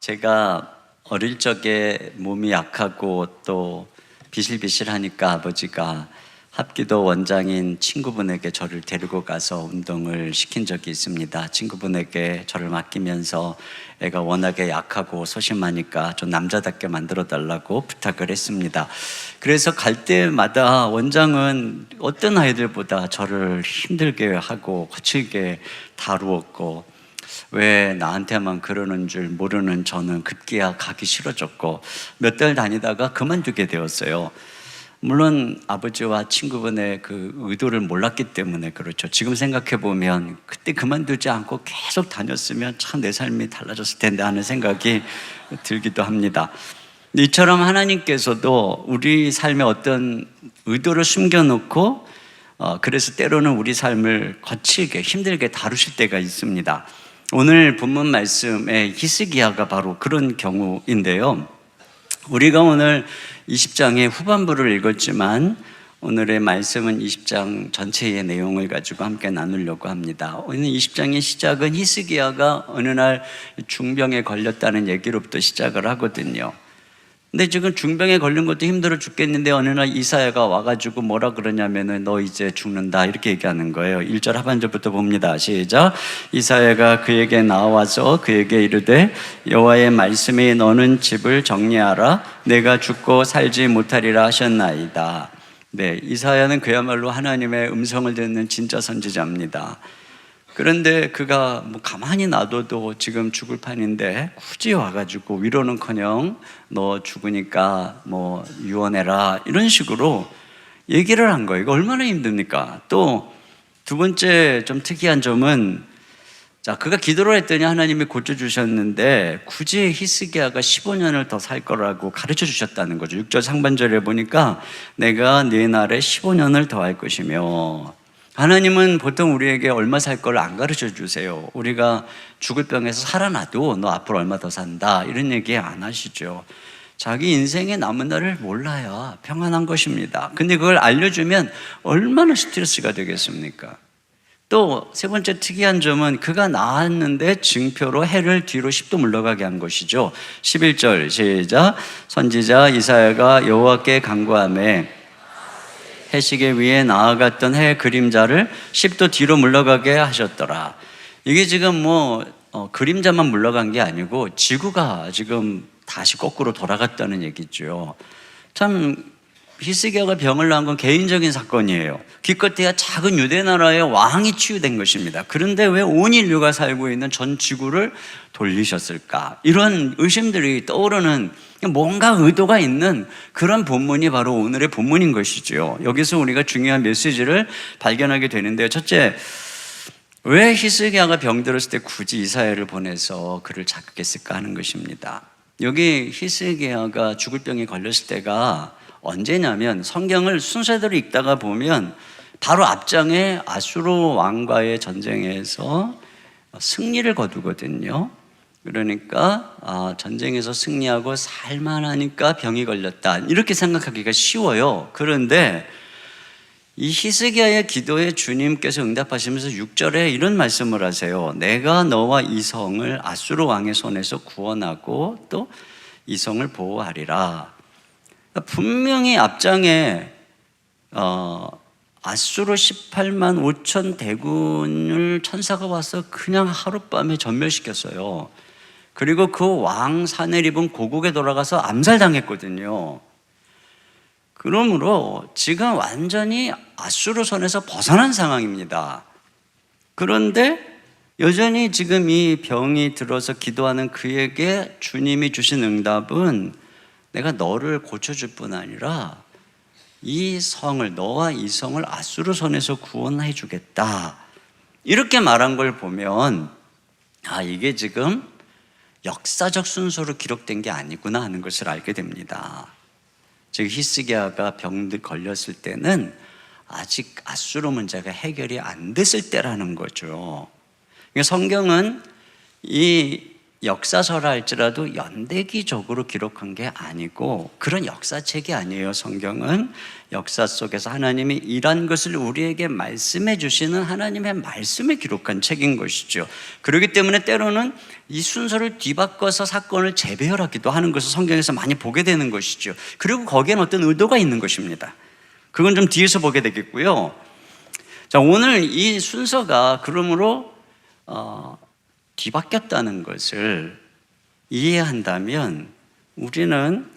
제가 어릴 적에 몸이 약하고 또 비실비실하니까 아버지가 합기도 원장인 친구분에게 저를 데리고 가서 운동을 시킨 적이 있습니다. 친구분에게 저를 맡기면서 애가 워낙에 약하고 소심하니까 좀 남자답게 만들어 달라고 부탁을 했습니다. 그래서 갈 때마다 원장은 어떤 아이들보다 저를 힘들게 하고 거칠게 다루었고, 왜 나한테만 그러는 줄 모르는 저는 급기야 가기 싫어졌고 몇 달 다니다가 그만두게 되었어요. 물론 아버지와 친구분의 그 의도를 몰랐기 때문에 그렇죠. 지금 생각해 보면 그때 그만두지 않고 계속 다녔으면 참 내 삶이 달라졌을 텐데 하는 생각이 들기도 합니다. 이처럼 하나님께서도 우리 삶에 어떤 의도를 숨겨놓고 그래서 때로는 우리 삶을 거칠게 힘들게 다루실 때가 있습니다. 오늘 본문 말씀의 히스기야가 바로 그런 경우인데요. 우리가 오늘 20장의 후반부를 읽었지만 오늘의 말씀은 20장 전체의 내용을 가지고 함께 나누려고 합니다. 오늘 20장의 시작은 히스기야가 어느 날 중병에 걸렸다는 얘기로부터 시작을 하거든요. 근데 지금 중병에 걸린 것도 힘들어 죽겠는데 어느 날 이사야가 와가지고 뭐라 그러냐면은 너 이제 죽는다 이렇게 얘기하는 거예요. 1절 하반절부터 봅니다. 시작. 이사야가 그에게 나와서 그에게 이르되 여호와의 말씀이 너는 집을 정리하라 내가 죽고 살지 못하리라 하셨나이다. 네, 이사야는 그야말로 하나님의 음성을 듣는 진짜 선지자입니다. 그런데 그가 뭐 가만히 놔둬도 지금 죽을 판인데 굳이 와가지고 위로는커녕 너 죽으니까 뭐 유언해라 이런 식으로 얘기를 한 거예요. 이거 얼마나 힘듭니까? 또 두 번째 좀 특이한 점은 그가 기도를 했더니 하나님이 고쳐주셨는데 굳이 히스기야가 15년을 더 살 거라고 가르쳐 주셨다는 거죠. 6절 상반절에 보니까 내가 네 날에 15년을 더 할 것이며, 하나님은 보통 우리에게 얼마 살 걸 안 가르쳐 주세요. 우리가 죽을 병에서 살아나도 너 앞으로 얼마 더 산다 이런 얘기 안 하시죠. 자기 인생의 남은 날을 몰라야 평안한 것입니다. 근데 그걸 알려주면 얼마나 스트레스가 되겠습니까? 또 세 번째 특이한 점은 그가 나았는데 증표로 해를 뒤로 10도 물러가게 한 것이죠. 11절 시작. 선지자 이사야가 여호와께 간구하매 해시계 위에 나아갔던 해 그림자를 10도 뒤로 물러가게 하셨더라. 이게 지금 그림자만 물러간 게 아니고 지구가 지금 다시 거꾸로 돌아갔다는 얘기죠. 참 히스기야가 병을 낳은 건 개인적인 사건이에요. 기껏해야 작은 유대 나라의 왕이 치유된 것입니다. 그런데 왜 온 인류가 살고 있는 전 지구를 돌리셨을까? 이런 의심들이 떠오르는 뭔가 의도가 있는 그런 본문이 바로 오늘의 본문인 것이죠. 여기서 우리가 중요한 메시지를 발견하게 되는데요. 첫째, 왜 히스기야가 병들었을 때 굳이 이사야를 보내서 그를 자극했을까 하는 것입니다. 여기 히스기야가 죽을 병에 걸렸을 때가 언제냐면 성경을 순서대로 읽다가 보면 바로 앞장에 아수르 왕과의 전쟁에서 승리를 거두거든요. 그러니까 전쟁에서 승리하고 살만하니까 병이 걸렸다 이렇게 생각하기가 쉬워요. 그런데 이 히스기야의 기도에 주님께서 응답하시면서 6절에 이런 말씀을 하세요. 내가 너와 이 성을 아수르 왕의 손에서 구원하고 또 이 성을 보호하리라. 분명히 앞장에 아수르 18만 5천 대군을 천사가 와서 그냥 하룻밤에 전멸시켰어요. 그리고 그 왕 사내를 입은 고국에 돌아가서 암살당했거든요. 그러므로 지금 완전히 아수르 손에서 벗어난 상황입니다. 그런데 여전히 지금 이 병이 들어서 기도하는 그에게 주님이 주신 응답은 내가 너를 고쳐줄 뿐 아니라 이 성을, 너와 이 성을 아수르 손에서 구원해 주겠다 이렇게 말한 걸 보면 이게 지금 역사적 순서로 기록된 게 아니구나 하는 것을 알게 됩니다. 즉 히스기야가 병에 걸렸을 때는 아직 아수르 문제가 해결이 안 됐을 때라는 거죠. 성경은 이 역사서라 할지라도 연대기적으로 기록한 게 아니고 그런 역사책이 아니에요. 성경은 역사 속에서 하나님이 이런 것을 우리에게 말씀해 주시는 하나님의 말씀에 기록한 책인 것이죠. 그렇기 때문에 때로는 이 순서를 뒤바꿔서 사건을 재배열하기도 하는 것을 성경에서 많이 보게 되는 것이죠. 그리고 거기에는 어떤 의도가 있는 것입니다. 그건 좀 뒤에서 보게 되겠고요. 자, 오늘 이 순서가 그러므로 뒤바뀌었다는 것을 이해한다면 우리는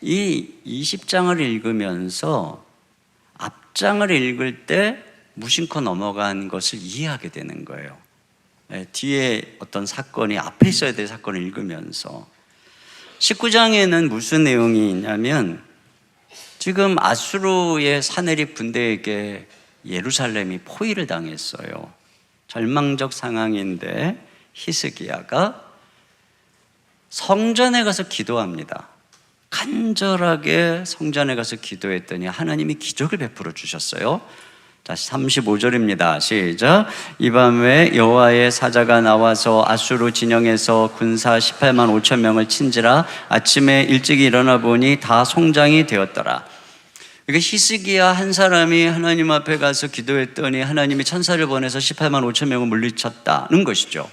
이 20장을 읽으면서 앞장을 읽을 때 무심코 넘어간 것을 이해하게 되는 거예요. 뒤에 어떤 사건이 앞에 있어야 될 사건을 읽으면서 19장에는 무슨 내용이 있냐면 지금 아수르의 사내립 군대에게 예루살렘이 포위를 당했어요. 절망적 상황인데 히스기야가 성전에 가서 기도합니다. 간절하게 성전에 가서 기도했더니 하나님이 기적을 베풀어 주셨어요. 다시 35절입니다. 시작. 이 밤에 여호와의 사자가 나와서 아수르 진영에서 군사 18만 5천 명을 친지라 아침에 일찍 일어나 보니 다 송장이 되었더라. 그러니까 히스기야 한 사람이 하나님 앞에 가서 기도했더니 하나님이 천사를 보내서 18만 5천 명을 물리쳤다는 것이죠.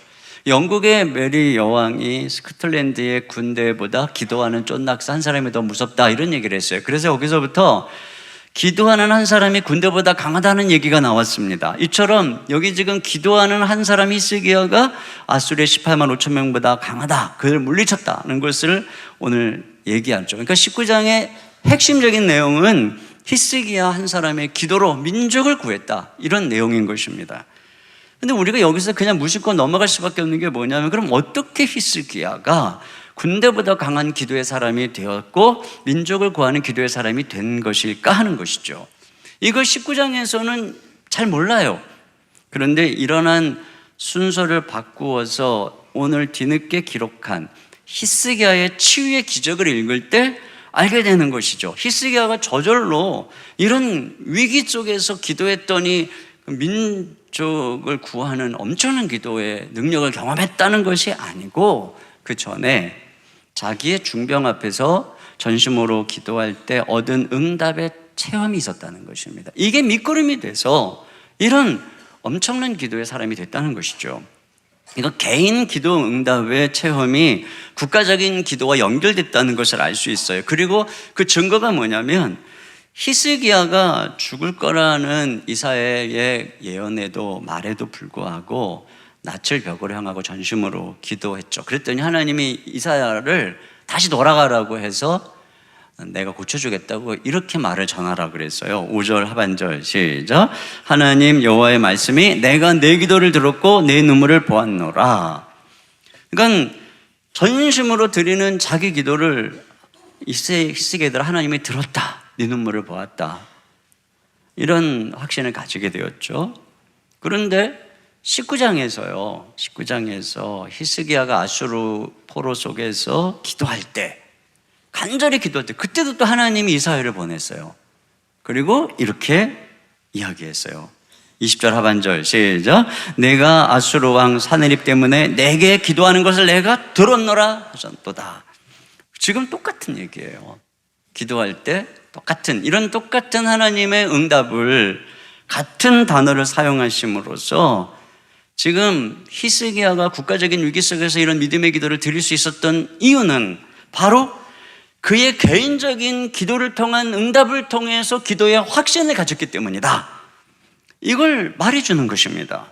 영국의 메리 여왕이 스코틀랜드의 군대보다 기도하는 쫀낙사 한 사람이 더 무섭다 이런 얘기를 했어요. 그래서 여기서부터 기도하는 한 사람이 군대보다 강하다는 얘기가 나왔습니다. 이처럼 여기 지금 기도하는 한 사람 히스기야가 아수르의 18만 5천 명보다 강하다, 그를 물리쳤다는 것을 오늘 얘기하죠. 그러니까 19장의 핵심적인 내용은 히스기야 한 사람의 기도로 민족을 구했다 이런 내용인 것입니다. 근데 우리가 여기서 그냥 무심코 넘어갈 수밖에 없는 게 뭐냐면 그럼 어떻게 히스기야가 군대보다 강한 기도의 사람이 되었고 민족을 구하는 기도의 사람이 된 것일까 하는 것이죠. 이걸 19장에서는 잘 몰라요. 그런데 일어난 순서를 바꾸어서 오늘 뒤늦게 기록한 히스기야의 치유의 기적을 읽을 때 알게 되는 것이죠. 히스기야가 저절로 이런 위기 속에서 기도했더니 민족을 구하는 엄청난 기도의 능력을 경험했다는 것이 아니고 그 전에 자기의 중병 앞에서 전심으로 기도할 때 얻은 응답의 체험이 있었다는 것입니다. 이게 밑거름이 돼서 이런 엄청난 기도의 사람이 됐다는 것이죠. 이거 개인 기도 응답의 체험이 국가적인 기도와 연결됐다는 것을 알 수 있어요. 그리고 그 증거가 뭐냐면 히스기야가 죽을 거라는 이사야의 예언에도 말에도 불구하고 낯을 벽으로 향하고 전심으로 기도했죠. 그랬더니 하나님이 이사야를 다시 돌아가라고 해서 내가 고쳐주겠다고 이렇게 말을 전하라 그랬어요. 5절 하반절 시작. 하나님 여호와의 말씀이 내가 내 기도를 들었고 내 눈물을 보았노라. 그러니까 전심으로 드리는 자기 기도를 히스기야들 하나님이 들었다. 네 눈물을 보았다. 이런 확신을 가지게 되었죠. 그런데 19장에서 히스기야가 아수르 포로 속에서 기도할 때 간절히 기도할 때 그때도 또 하나님이 이사야를 보냈어요. 그리고 이렇게 이야기했어요. 20절 하반절 시작. 내가 아수르 왕 사네립 때문에 내게 기도하는 것을 내가 들었노라 하셨도다. 지금 똑같은 얘기예요. 기도할 때 이런 똑같은 하나님의 응답을 같은 단어를 사용하심으로써 지금 히스기야가 국가적인 위기 속에서 이런 믿음의 기도를 드릴 수 있었던 이유는 바로 그의 개인적인 기도를 통한 응답을 통해서 기도의 확신을 가졌기 때문이다. 이걸 말해주는 것입니다.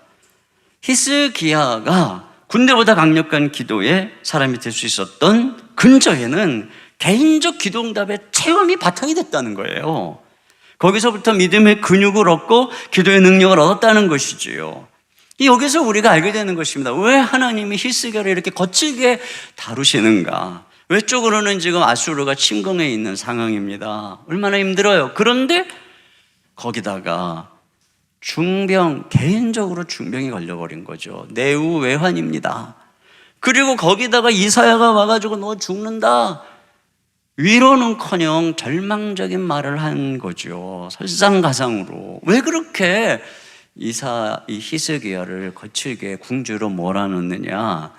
히스기야가 군대보다 강력한 기도의 사람이 될 수 있었던 근저에는 개인적 기도 응답의 체험이 바탕이 됐다는 거예요. 거기서부터 믿음의 근육을 얻고 기도의 능력을 얻었다는 것이지요. 여기서 우리가 알게 되는 것입니다. 왜 하나님이 히스기야를 이렇게 거칠게 다루시는가? 외적으로는 지금 아수르가 침공해 있는 상황입니다. 얼마나 힘들어요. 그런데 거기다가 개인적으로 중병이 걸려버린 거죠. 내우외환입니다. 그리고 거기다가 이사야가 와가지고 너 죽는다. 위로는커녕 절망적인 말을 한 거죠. 설상가상으로. 왜 그렇게 이 히스기야를 거칠게 궁지로 몰아넣느냐?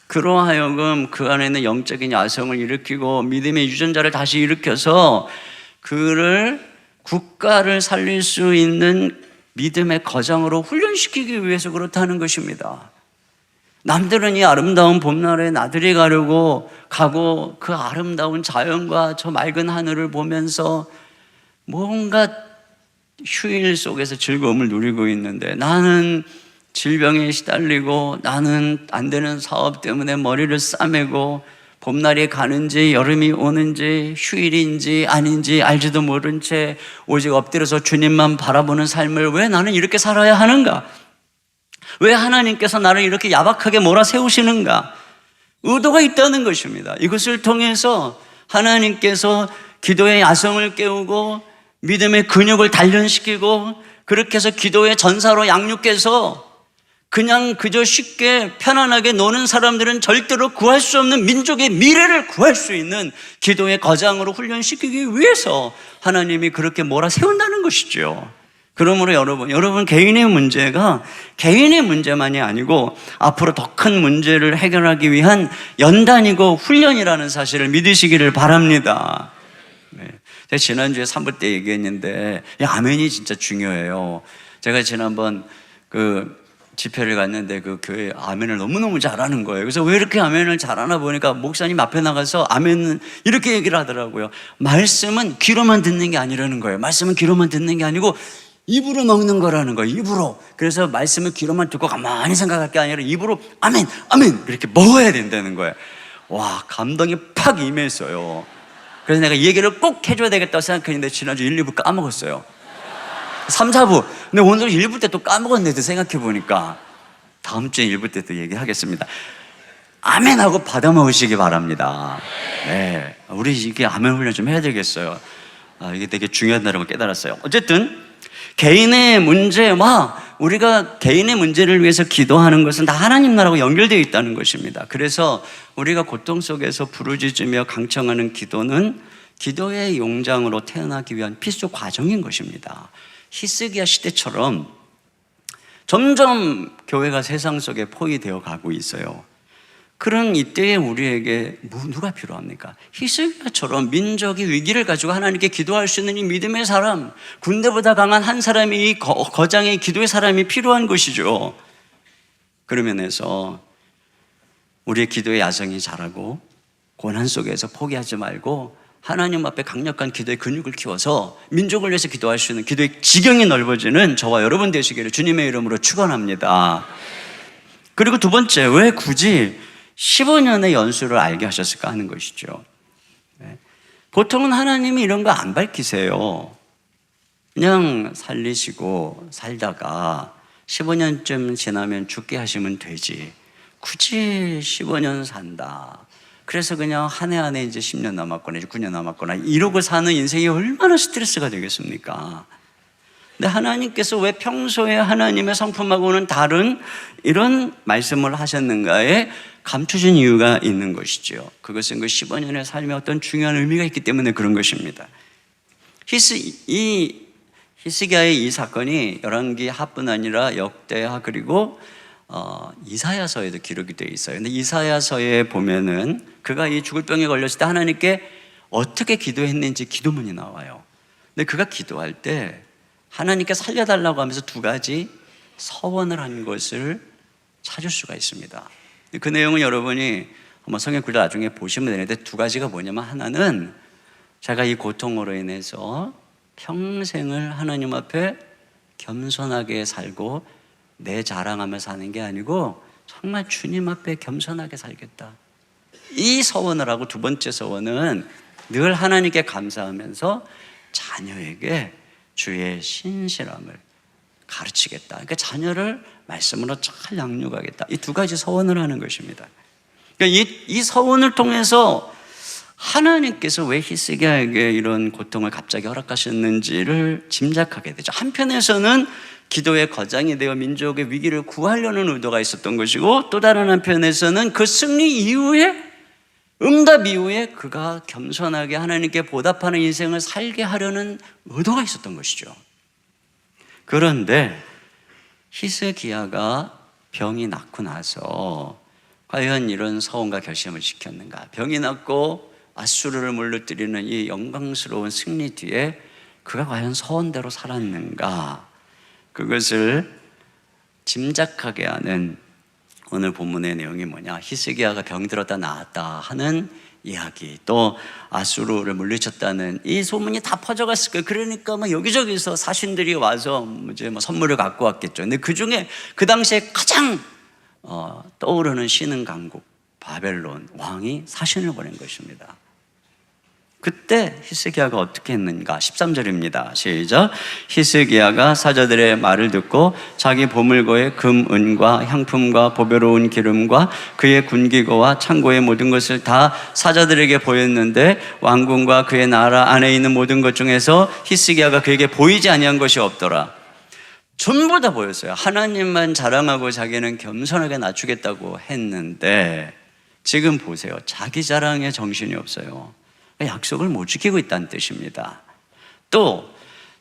그로 하여금 그 안에 있는 영적인 야성을 일으키고 믿음의 유전자를 다시 일으켜서 그를 국가를 살릴 수 있는 믿음의 거장으로 훈련시키기 위해서 그렇다는 것입니다. 남들은 이 아름다운 봄날에 나들이 가고 그 아름다운 자연과 저 맑은 하늘을 보면서 뭔가 휴일 속에서 즐거움을 누리고 있는데, 나는 질병에 시달리고, 나는 안 되는 사업 때문에 머리를 싸매고, 봄날이 가는지 여름이 오는지 휴일인지 아닌지 알지도 모른 채 오직 엎드려서 주님만 바라보는 삶을 왜 나는 이렇게 살아야 하는가? 왜 하나님께서 나를 이렇게 야박하게 몰아세우시는가? 의도가 있다는 것입니다. 이것을 통해서 하나님께서 기도의 야성을 깨우고 믿음의 근육을 단련시키고, 그렇게 해서 기도의 전사로 양육해서 그냥 그저 쉽게 편안하게 노는 사람들은 절대로 구할 수 없는 민족의 미래를 구할 수 있는 기도의 거장으로 훈련시키기 위해서 하나님이 그렇게 몰아세운다는 것이죠. 그러므로 여러분 개인의 문제가 개인의 문제만이 아니고 앞으로 더 큰 문제를 해결하기 위한 연단이고 훈련이라는 사실을 믿으시기를 바랍니다. 네. 제가 지난주에 3부 때 얘기했는데 아멘이 진짜 중요해요. 제가 지난번 집회를 갔는데 그 교회 아멘을 너무너무 잘하는 거예요. 그래서 왜 이렇게 아멘을 잘하나 보니까 목사님 앞에 나가서 아멘은 이렇게 얘기를 하더라고요. 말씀은 귀로만 듣는 게 아니라는 거예요. 말씀은 귀로만 듣는 게 아니고 입으로 먹는 거라는 거예요. 입으로. 그래서 말씀을 귀로만 듣고 가만히 생각할 게 아니라 입으로 아멘, 아멘 이렇게 먹어야 된다는 거예요. 와, 감동이 팍 임했어요. 그래서 내가 이 얘기를 꼭 해줘야 되겠다고 생각했는데 지난주 1, 2부 까먹었어요. 3, 4부. 근데 오늘 1부 때 또 까먹었네. 생각해보니까 다음 주에 1부 때 또 얘기하겠습니다. 아멘 하고 받아 먹으시기 바랍니다. 네, 우리 이게 아멘 훈련 좀 해야 되겠어요. 이게 되게 중요하다는 걸 깨달았어요. 어쨌든 개인의 문제와 우리가 개인의 문제를 위해서 기도하는 것은 다 하나님 나라하고 연결되어 있다는 것입니다. 그래서 우리가 고통 속에서 부르짖으며 강청하는 기도는 기도의 용장으로 태어나기 위한 필수 과정인 것입니다. 히스기야 시대처럼 점점 교회가 세상 속에 포위되어 가고 있어요. 그런 이때에 우리에게 누가 필요합니까? 히스기야처럼 민족이 위기를 가지고 하나님께 기도할 수 있는 이 믿음의 사람, 군대보다 강한 한 사람이, 이 거장의 기도의 사람이 필요한 것이죠. 그런 면에서 우리의 기도의 야성이 자라고 고난 속에서 포기하지 말고 하나님 앞에 강력한 기도의 근육을 키워서 민족을 위해서 기도할 수 있는 기도의 지경이 넓어지는 저와 여러분 되시기를 주님의 이름으로 축원합니다. 그리고 두 번째, 왜 굳이 15년의 연수를 알게 하셨을까 하는 것이죠. 보통은 하나님이 이런 거 안 밝히세요. 그냥 살리시고 살다가 15년쯤 지나면 죽게 하시면 되지. 굳이 15년 산다. 그래서 그냥 한 해 안에 이제 10년 남았거나 이제 9년 남았거나 이러고 사는 인생이 얼마나 스트레스가 되겠습니까? 근데 하나님께서 왜 평소에 하나님의 성품하고는 다른 이런 말씀을 하셨는가에 감추신 이유가 있는 것이죠. 그것은 그 15년의 삶에 어떤 중요한 의미가 있기 때문에 그런 것입니다. 히스기야의 이 사건이 열왕기 하뿐 아니라 역대하 그리고 이사야서에도 기록이 되어 있어요. 근데 이사야서에 보면은 그가 이 죽을 병에 걸렸을 때 하나님께 어떻게 기도했는지 기도문이 나와요. 근데 그가 기도할 때 하나님께 살려달라고 하면서 두 가지 서원을 한 것을 찾을 수가 있습니다. 그 내용은 여러분이 한번 성경 구절 나중에 보시면 되는데 두 가지가 뭐냐면, 하나는 제가 이 고통으로 인해서 평생을 하나님 앞에 겸손하게 살고 내 자랑하며 사는 게 아니고 정말 주님 앞에 겸손하게 살겠다. 이 서원을 하고, 두 번째 서원은 늘 하나님께 감사하면서 자녀에게 주의 신실함을 가르치겠다. 그러니까 자녀를 말씀으로 잘 양육하겠다. 이 두 가지 서원을 하는 것입니다. 그러니까 이 서원을 통해서 하나님께서 왜 히스기야에게 이런 고통을 갑자기 허락하셨는지를 짐작하게 되죠. 한편에서는 기도의 거장이 되어 민족의 위기를 구하려는 의도가 있었던 것이고, 또 다른 한편에서는 그 승리 이후에, 응답 이후에 그가 겸손하게 하나님께 보답하는 인생을 살게 하려는 의도가 있었던 것이죠. 그런데 히스기야가 병이 낫고 나서 과연 이런 서원과 결심을 지켰는가? 병이 났고 아수르를 물러뜨리는 이 영광스러운 승리 뒤에 그가 과연 서원대로 살았는가? 그것을 짐작하게 하는 오늘 본문의 내용이 뭐냐? 히스기야가 병들었다 나았다 하는 이야기, 또 아수르를 물리쳤다는 이 소문이 다 퍼져갔을 거예요. 그러니까 막 여기저기서 사신들이 와서 이제 뭐 선물을 갖고 왔겠죠. 근데 그 중에 그 당시에 가장 떠오르는 신흥 강국 바벨론 왕이 사신을 보낸 것입니다. 그때 히스기야가 어떻게 했는가? 13절입니다. 시작. 히스기야가 사자들의 말을 듣고 자기 보물고의 금, 은과 향품과 보배로운 기름과 그의 군기고와 창고의 모든 것을 다 사자들에게 보였는데 왕궁과 그의 나라 안에 있는 모든 것 중에서 히스기야가 그에게 보이지 아니한 것이 없더라. 전부 다 보였어요. 하나님만 자랑하고 자기는 겸손하게 낮추겠다고 했는데 지금 보세요. 자기 자랑에 정신이 없어요. 약속을 못 지키고 있다는 뜻입니다. 또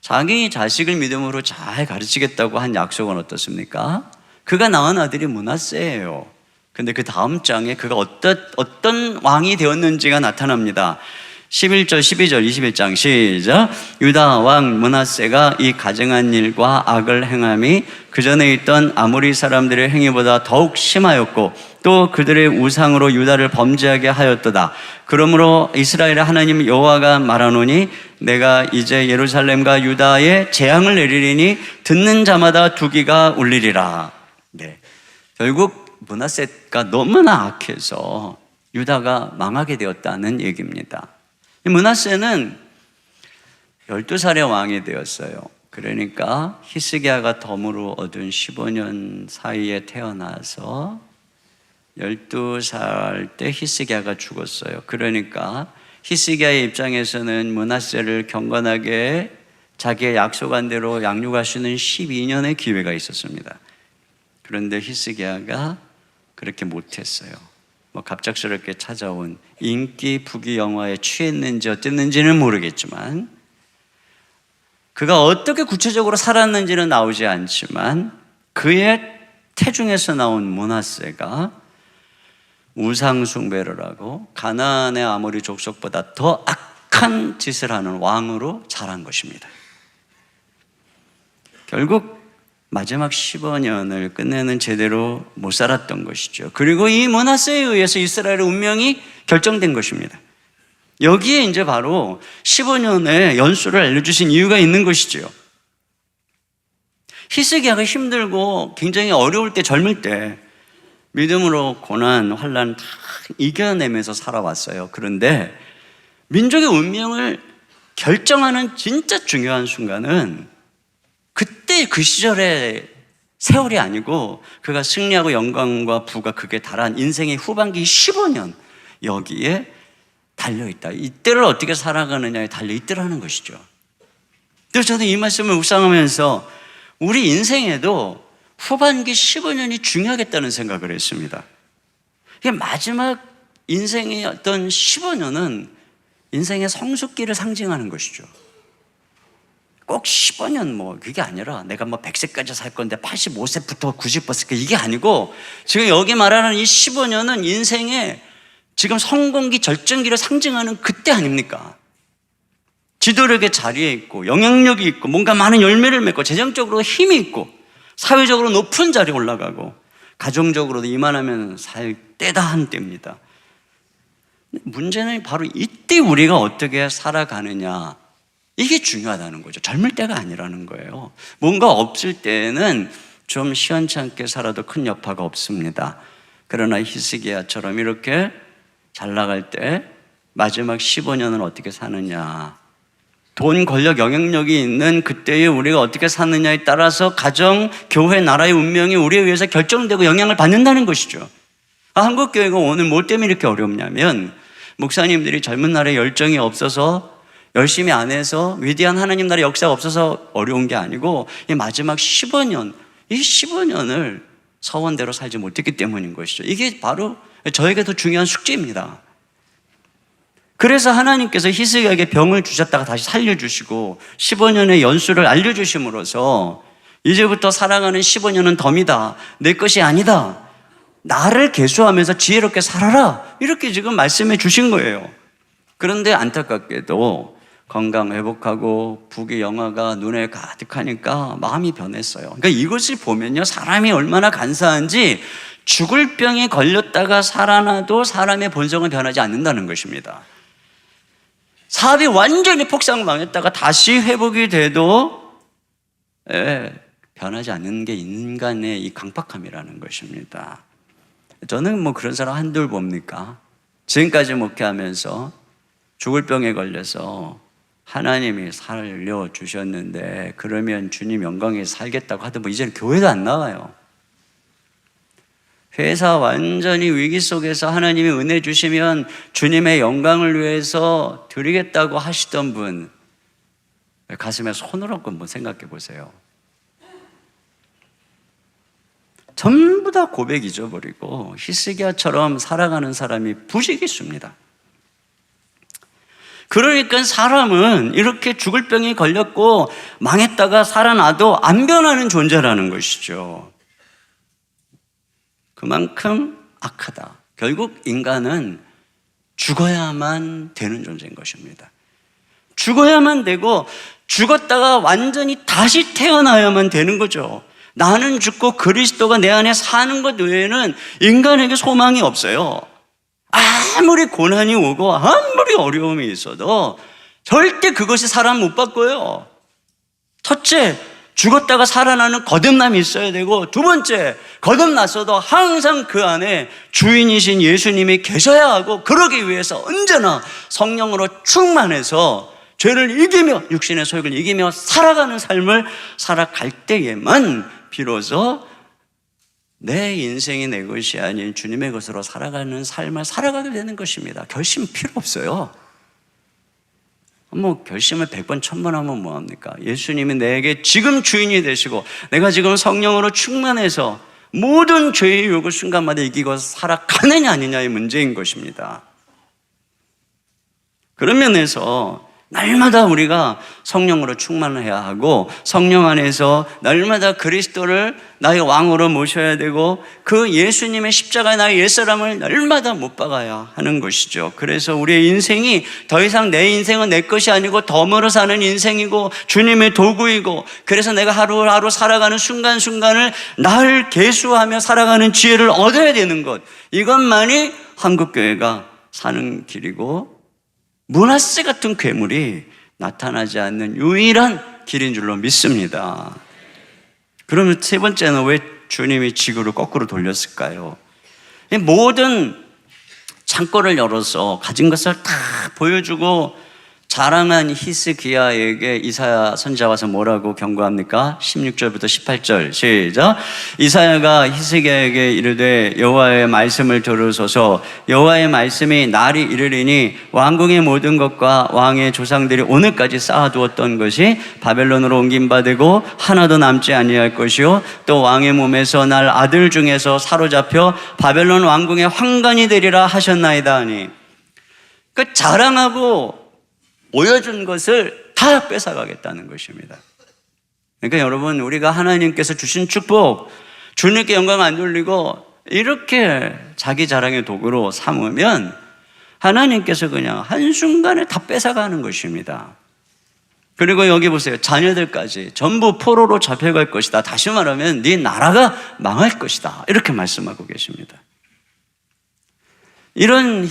자기 자식을 믿음으로 잘 가르치겠다고 한 약속은 어떻습니까? 그가 낳은 아들이 므낫세예요. 근데 그 다음 장에 그가 어떤 왕이 되었는지가 나타납니다. 11절, 12절, 21장 시작. 유다 왕 므낫세가 이 가증한 일과 악을 행함이 그 전에 있던 아모리 사람들의 행위보다 더욱 심하였고 또 그들의 우상으로 유다를 범죄하게 하였도다. 그러므로 이스라엘의 하나님 여호와가 말하노니 내가 이제 예루살렘과 유다에 재앙을 내리리니 듣는 자마다 두기가 울리리라. 네. 결국 므낫세가 너무나 악해서 유다가 망하게 되었다는 얘기입니다. 므낫세는 12살의 왕이 되었어요. 그러니까 히스기야가 덤으로 얻은 15년 사이에 태어나서 12살 때 히스기야가 죽었어요. 그러니까 히스기야의 입장에서는 므낫세를 경건하게 자기의 약속한 대로 양육할 수 있는 12년의 기회가 있었습니다. 그런데 히스기야가 그렇게 못했어요. 뭐 갑작스럽게 찾아온 인기 부귀 영화에 취했는지 어땠는지는 모르겠지만 그가 어떻게 구체적으로 살았는지는 나오지 않지만 그의 태중에서 나온 므낫세가 우상 숭배를 하고 가나안의 아모리 족속보다 더 악한 짓을 하는 왕으로 자란 것입니다. 결국 마지막 15년을 끝내는 제대로 못 살았던 것이죠. 그리고 이 므낫세에 의해서 이스라엘의 운명이 결정된 것입니다. 여기에 이제 바로 15년의 연수를 알려주신 이유가 있는 것이죠. 히스기야가 힘들고 굉장히 어려울 때, 젊을 때 믿음으로 고난, 환난 다 이겨내면서 살아왔어요. 그런데 민족의 운명을 결정하는 진짜 중요한 순간은 그때 그 시절의 세월이 아니고 그가 승리하고 영광과 부가 극에 달한 인생의 후반기 15년 여기에 달려있다. 이때를 어떻게 살아가느냐에 달려있더라는 것이죠. 그래서 저는 이 말씀을 묵상하면서 우리 인생에도 후반기 15년이 중요하겠다는 생각을 했습니다. 마지막 인생의 어떤 15년은 인생의 성숙기를 상징하는 것이죠. 꼭 15년 그게 아니라 내가 100세까지 살 건데 85세부터 90세까지 이게 아니고 지금 여기 말하는 이 15년은 인생의 지금 성공기 절정기를 상징하는 그때 아닙니까? 지도력의 자리에 있고 영향력이 있고 뭔가 많은 열매를 맺고 재정적으로 힘이 있고 사회적으로 높은 자리에 올라가고 가정적으로도 이만하면 살 때다 한때입니다. 문제는 바로 이때 우리가 어떻게 살아가느냐 이게 중요하다는 거죠. 젊을 때가 아니라는 거예요. 뭔가 없을 때는 좀 시원찮게 살아도 큰 여파가 없습니다. 그러나 히스기야처럼 이렇게 잘 나갈 때 마지막 15년은 어떻게 사느냐, 돈, 권력, 영향력이 있는 그때에 우리가 어떻게 사느냐에 따라서 가정, 교회, 나라의 운명이 우리에 의해서 결정되고 영향을 받는다는 것이죠. 한국교회가 오늘 뭐 때문에 이렇게 어렵냐면 목사님들이 젊은 날에 열정이 없어서 열심히 안 해서 위대한 하나님 나라의 역사가 없어서 어려운 게 아니고 이 마지막 15년, 이 15년을 서원대로 살지 못했기 때문인 것이죠. 이게 바로 저에게 더 중요한 숙제입니다. 그래서 하나님께서 히스기야에게 병을 주셨다가 다시 살려주시고 15년의 연수를 알려주심으로써 이제부터 살아가는 15년은 덤이다, 내 것이 아니다, 나를 계수하면서 지혜롭게 살아라, 이렇게 지금 말씀해 주신 거예요. 그런데 안타깝게도 건강 회복하고 부귀 영화가 눈에 가득하니까 마음이 변했어요. 그러니까 이것을 보면요, 사람이 얼마나 간사한지 죽을 병에 걸렸다가 살아나도 사람의 본성은 변하지 않는다는 것입니다. 사업이 완전히 폭삭망했다가 다시 회복이 돼도 변하지 않는 게 인간의 이 강팍함이라는 것입니다. 저는 뭐 그런 사람 한둘 봅니까? 지금까지 목회하면서 죽을 병에 걸려서 하나님이 살려주셨는데 그러면 주님 영광에 살겠다고 하던 뭐 이제는 교회도 안 나와요. 회사 완전히 위기 속에서 하나님이 은혜 주시면 주님의 영광을 위해서 드리겠다고 하시던 분, 가슴에 손을 얹고 한번 생각해 보세요. 전부 다 고백 잊어버리고 히스기야처럼 살아가는 사람이 부지기수입니다. 그러니까 사람은 이렇게 죽을 병이 걸렸고 망했다가 살아나도 안 변하는 존재라는 것이죠. 그만큼 악하다. 결국 인간은 죽어야만 되는 존재인 것입니다. 죽어야만 되고 죽었다가 완전히 다시 태어나야만 되는 거죠. 나는 죽고 그리스도가 내 안에 사는 것 외에는 인간에게 소망이 없어요. 아무리 고난이 오고 아무리 어려움이 있어도 절대 그것이 사람 못 바꿔요. 첫째, 죽었다가 살아나는 거듭남이 있어야 되고, 두 번째, 거듭났어도 항상 그 안에 주인이신 예수님이 계셔야 하고, 그러기 위해서 언제나 성령으로 충만해서 죄를 이기며 육신의 소욕을 이기며 살아가는 삶을 살아갈 때에만 비로소 내 인생이 내 것이 아닌 주님의 것으로 살아가는 삶을 살아가게 되는 것입니다. 결심 필요 없어요. 뭐 결심을 100번 1000번 하면 뭐합니까? 예수님이 내게 지금 주인이 되시고 내가 지금 성령으로 충만해서 모든 죄의 유혹을 순간마다 이기고 살아가느냐 아니냐의 문제인 것입니다. 그런 면에서 날마다 우리가 성령으로 충만해야 하고, 성령 안에서 날마다 그리스도를 나의 왕으로 모셔야 되고, 그 예수님의 십자가의 나의 옛사람을 날마다 못 박아야 하는 것이죠. 그래서 우리의 인생이 더 이상 내 인생은 내 것이 아니고 덤으로 사는 인생이고 주님의 도구이고, 그래서 내가 하루하루 살아가는 순간순간을 날 계수하며 살아가는 지혜를 얻어야 되는 것, 이것만이 한국교회가 사는 길이고 문화세 같은 괴물이 나타나지 않는 유일한 길인 줄로 믿습니다. 그러면 세 번째는 왜 주님이 지구를 거꾸로 돌렸을까요? 모든 창고를 열어서 가진 것을 다 보여주고 자랑한 히스기야에게 이사야 선지자 와서 뭐라고 경고합니까? 16절부터 18절 시작. 이사야가 히스기야에게 이르되 여호와의 말씀을 들으소서. 여호와의 말씀이 날이 이르리니 왕궁의 모든 것과 왕의 조상들이 오늘까지 쌓아두었던 것이 바벨론으로 옮김받고 하나도 남지 아니할 것이요 또 왕의 몸에서 날 아들 중에서 사로잡혀 바벨론 왕궁의 환관이 되리라 하셨나이다 하니, 그 자랑하고 보여준 것을 다 뺏어가겠다는 것입니다. 그러니까 여러분, 우리가 하나님께서 주신 축복, 주님께 영광 안 돌리고 이렇게 자기 자랑의 도구로 삼으면 하나님께서 그냥 한순간에 다 뺏어가는 것입니다. 그리고 여기 보세요. 자녀들까지 전부 포로로 잡혀갈 것이다. 다시 말하면 네 나라가 망할 것이다. 이렇게 말씀하고 계십니다. 이런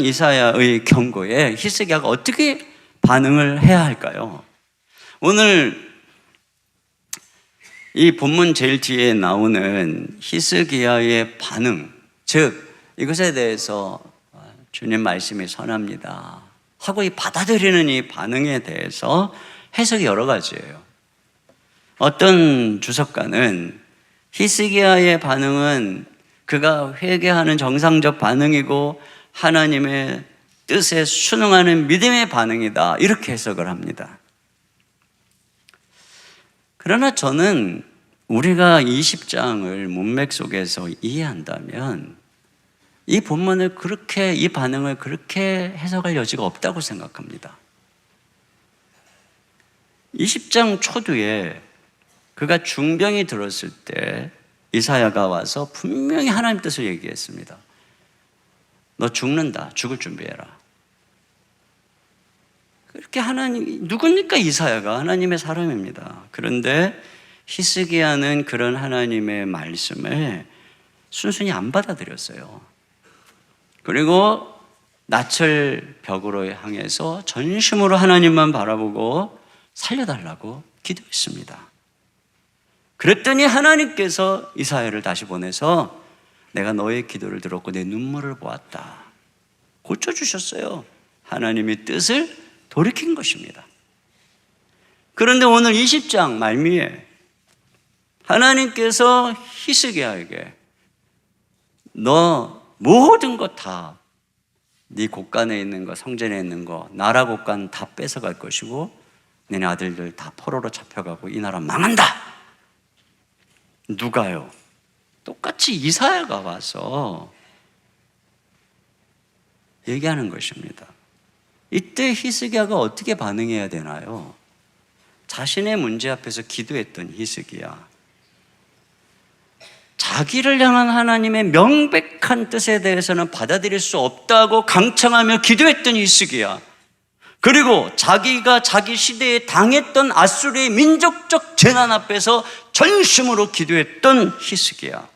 이사야의 경고에 히스기야가 어떻게 반응을 해야 할까요? 오늘 이 본문 제일 뒤에 나오는 히스기야의 반응, 즉 이것에 대해서 주님 말씀이 선합니다 하고 이 받아들이는 이 반응에 대해서 해석이 여러 가지예요. 어떤 주석가는 히스기야의 반응은 그가 회개하는 정상적 반응이고 하나님의 뜻에 순응하는 믿음의 반응이다, 이렇게 해석을 합니다. 그러나 저는 우리가 20장을 문맥 속에서 이해한다면 이 본문을 그렇게, 이 반응을 그렇게 해석할 여지가 없다고 생각합니다. 20장 초두에 그가 중병이 들었을 때 이사야가 와서 분명히 하나님 뜻을 얘기했습니다. 너 죽는다. 죽을 준비해라. 그렇게 누굽니까? 이사야가 하나님의 사람입니다. 그런데 히스기야는 그런 하나님의 말씀을 순순히 안 받아들였어요. 그리고 낯을 벽으로 향해서 전심으로 하나님만 바라보고 살려달라고 기도했습니다. 그랬더니 하나님께서 이사야를 다시 보내서 내가 너의 기도를 들었고 내 눈물을 보았다. 고쳐주셨어요. 하나님의 뜻을 돌이킨 것입니다. 그런데 오늘 20장 말미에 하나님께서 히스기야에게 너 모든 것 다 네 곳간에 있는 거, 성전에 있는 거, 나라 곳간 다 뺏어갈 것이고 너네 아들들 다 포로로 잡혀가고 이 나라 망한다. 누가요? 똑같이 이사야가 와서 얘기하는 것입니다. 이때 히스기야가 어떻게 반응해야 되나요? 자신의 문제 앞에서 기도했던 히스기야, 자기를 향한 하나님의 명백한 뜻에 대해서는 받아들일 수 없다고 강청하며 기도했던 히스기야, 그리고 자기가 자기 시대에 당했던 아수르의 민족적 재난 앞에서 전심으로 기도했던 히스기야.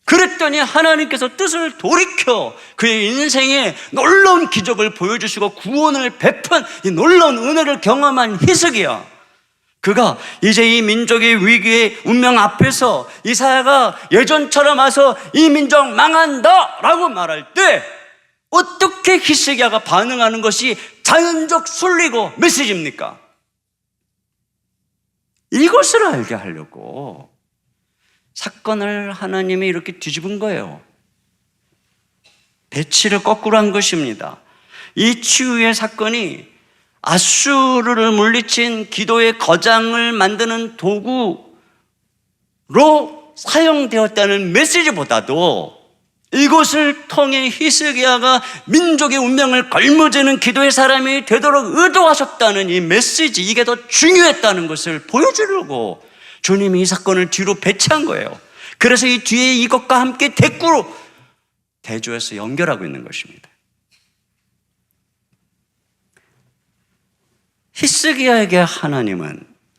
그랬더니 하나님께서 뜻을 돌이켜 그의 인생에 놀라운 기적을 보여주시고 구원을 베푼 이 놀라운 은혜를 경험한 히스기야, 그가 이제 이 민족의 위기의 운명 앞에서 이사야가 예전처럼 와서 이 민족 망한다 라고 말할 때 어떻게 히스기야가 반응하는 것이 자연적 순리고 메시지입니까? 이것을 알게 하려고 사건을 하나님이 이렇게 뒤집은 거예요. 배치를 거꾸로 한 것입니다. 이 치유의 사건이 아수르를 물리친 기도의 거장을 만드는 도구로 사용되었다는 메시지보다도 이것을 통해 히스기야가 민족의 운명을 걸머지는 기도의 사람이 되도록 의도하셨다는 이 메시지, 이게 더 중요했다는 것을 보여주려고 주님이 이 사건을 뒤로 배치한 거예요. 그래서 이 뒤에 이것과 함께 대꾸로 대조해서 연결하고 있는 것입니다. 히스기야에게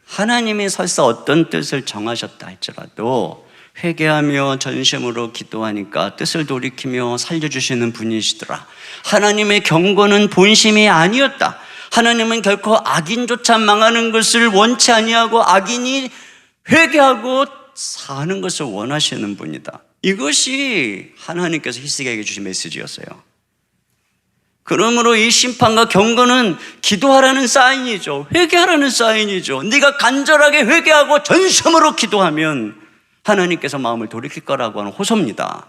하나님이 설사 어떤 뜻을 정하셨다 할지라도 회개하며 전심으로 기도하니까 뜻을 돌이키며 살려주시는 분이시더라. 하나님의 경고는 본심이 아니었다. 하나님은 결코 악인조차 망하는 것을 원치 아니하고 악인이 회개하고 사는 것을 원하시는 분이다. 이것이 하나님께서 히스기야에게 주신 메시지였어요. 그러므로 이 심판과 경고는 기도하라는 사인이죠. 회개하라는 사인이죠. 네가 간절하게 회개하고 전심으로 기도하면 하나님께서 마음을 돌이킬 거라고 하는 호소입니다.